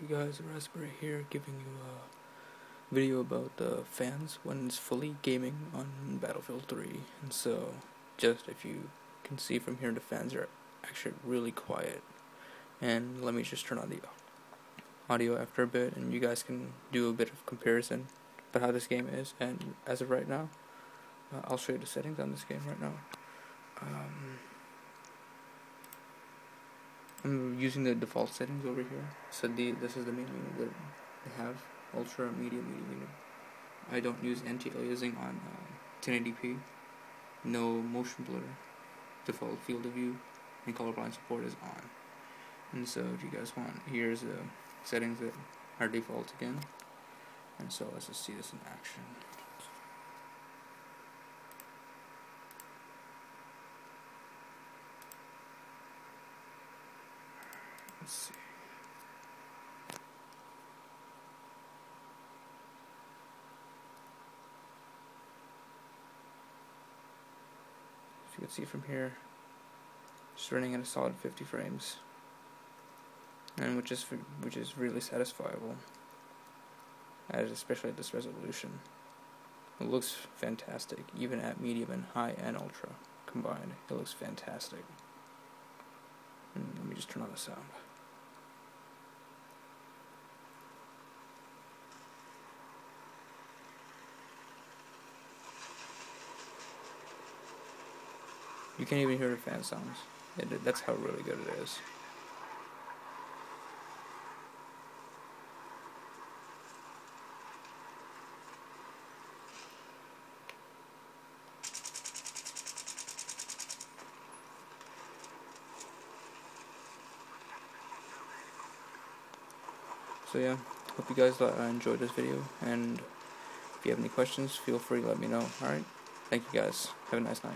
You guys, Raspberry here, giving you a video about the fans when it's fully gaming on Battlefield 3. And so, just if you can see from here, the fans are actually really quiet. And let me just turn on the audio after a bit, and you guys can do a bit of comparison about how this game is. And as of right now, I'll show you the settings on this game right now. I'm using the default settings over here. So this is the main menu that they have: ultra, medium. I don't use anti-aliasing on 1080p. No motion blur. Default field of view and colorblind support is on. And so if you guys want, here's the settings that are default again. And so let's just see this in action. Let's see. As you can see from here, just running at a solid 50 frames, and which is really satisfiable, especially at this resolution. It looks fantastic, even at medium and high and ultra combined. It looks fantastic. And let me just turn on the sound. You can't even hear the fan sounds. That's how really good it is. So yeah, hope you guys enjoyed this video, and if you have any questions, feel free to let me know. Alright? Thank you guys. Have a nice night.